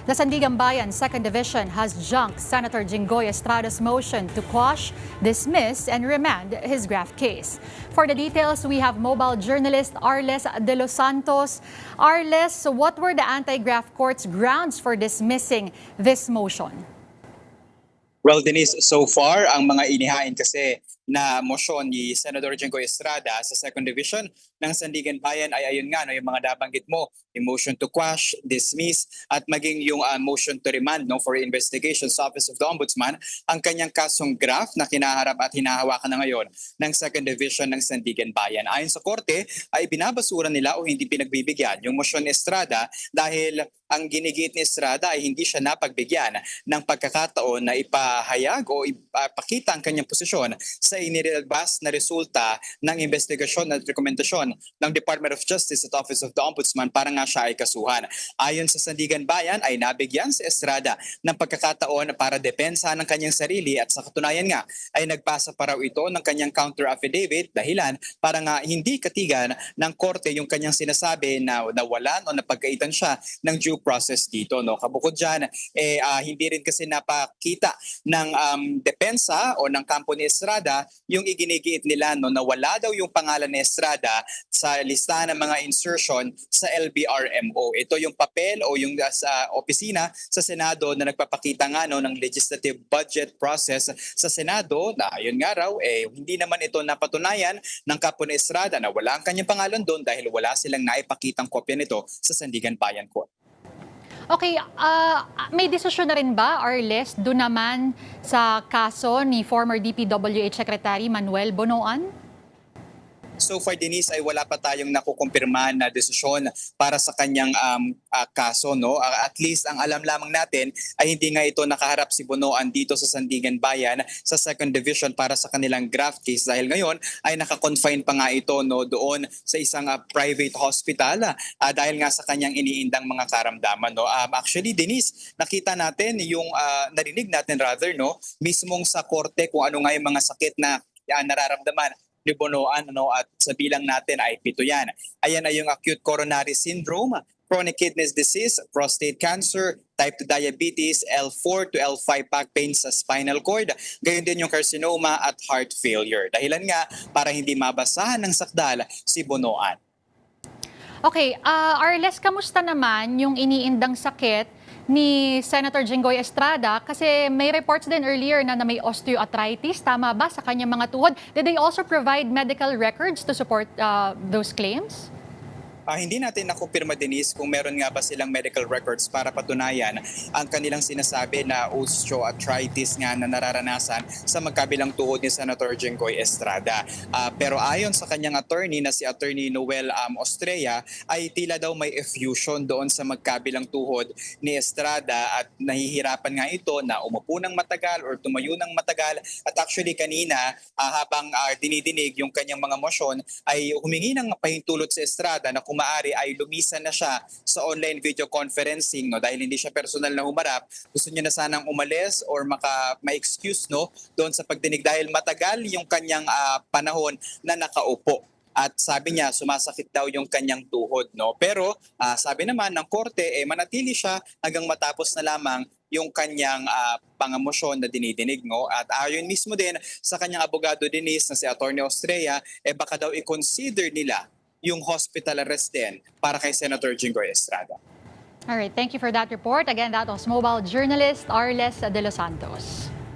The Sandigan Bayan 2nd Division has junked Senator Jinggoy Estrada's motion to quash, dismiss, and remand his graft case. For the details, we have mobile journalist Arles de los Santos. Arles, what were the anti-graft court's grounds for dismissing this motion? Well, Denise, so far, ang mga inihain kasi na motion ni Senator Jinggoy Estrada sa 2nd Division ng Sandigan Bayan ay ayun nga, no, yung mga nabanggit mo, yung motion to quash, dismiss, at maging yung motion to remand for investigation sa Office of the Ombudsman, ang kanyang kasong graft na kinaharap at hinahawakan na ngayon ng 2nd Division ng Sandigan Bayan. Ayon sa korte, ay binabasura nila o hindi pinagbibigyan yung motion ni Estrada dahil ang ginigit ni Estrada ay hindi siya napagbigyan ng pagkakataon na ipahayag o ipakita ang kanyang posisyon sa inilabas na resulta ng investigasyon at rekomendasyon ng Department of Justice at Office of the Ombudsman para nga siya ay kasuhan. Ayon sa Sandigan Bayan ay nabigyan si Estrada ng pagkakataon para depensa ng kanyang sarili at sa katunayan nga ay nagpasa pa raw ito ng kanyang counter affidavit dahilan para nga hindi katigan ng korte yung kanyang sinasabi na nawalan o napagkaitan siya ng due process dito. No? Kabukod dyan, hindi rin kasi napakita ng depensa o ng kampo ni Estrada yung iginigiit nila na wala daw yung pangalan ni Estrada sa listahan ng mga insertion sa LBRMO. Ito yung papel o yung sa opisina sa Senado na nagpapakita nga ng legislative budget process sa Senado na ayun nga raw hindi naman ito napatunayan ng kampo ni Estrada na wala ang kanyang pangalan doon dahil wala silang naipakitang kopya nito sa Sandigan Bayan Court. Okay, may desisyon na rin ba, Arles, doon naman sa kaso ni former DPWH Secretary Manuel Bonoan? So far, Denise, ay wala pa tayong nakukumpirma na desisyon para sa kanyang kaso. No? At least ang alam lamang natin ay hindi nga ito nakaharap si Bonoan dito sa Sandigan Bayan sa 2nd Division para sa kanilang graft case dahil ngayon ay nakakonfine pa nga ito doon sa isang private hospital dahil nga sa kanyang iniindang mga karamdaman. No? Actually, Denise, nakita natin yung narinig natin mismong sa korte kung ano nga yung mga sakit na nararamdaman ni Bonoan at sa bilang natin ay 7 yan. Ayan ay yung acute coronary syndrome, chronic kidney disease, prostate cancer, type 2 diabetes, L4 to L5 back pain sa spinal cord, gayon din yung carcinoma at heart failure. Dahilan nga para hindi mabasahan ng sakdal si Bonoan. Okay, Arles, kamusta naman yung iniindang sakit ni Senator Jinggoy Estrada? Kasi may reports din earlier na may osteoarthritis. Tama ba sa kanyang mga tuhod? Did they also provide medical records to support those claims? Hindi natin nakumpirma, Denise, kung meron nga ba silang medical records para patunayan ang kanilang sinasabi na osteoarthritis nga na nararanasan sa magkabilang tuhod ni Senator Jinggoy Estrada. Pero ayon sa kanyang attorney na si Attorney Noel Ostrea ay tila daw may effusion doon sa magkabilang tuhod ni Estrada at nahihirapan nga ito na umupo ng matagal or tumayo ng matagal. At actually kanina habang dinidinig yung kanyang mga motion ay humingi ng pahintulot si Estrada na maaari ay lumisan na siya sa online video conferencing dahil hindi siya personal na humarap. Gusto niya na sanang umalis or ma-excuse doon sa pagdinig dahil matagal yung kanyang panahon na nakaupo. At sabi niya, sumasakit daw yung kanyang tuhod. Pero sabi naman ng korte, manatili siya hanggang matapos na lamang yung kanyang pangamosyon na dinidinig. At ayon mismo din sa kanyang abogado Denise na si Attorney Ostrea, baka daw i-consider nila yung hospital arrest din para kay Senator Jinggoy Estrada. All right, thank you for that report. Again, that was mobile journalist Arles de los Santos.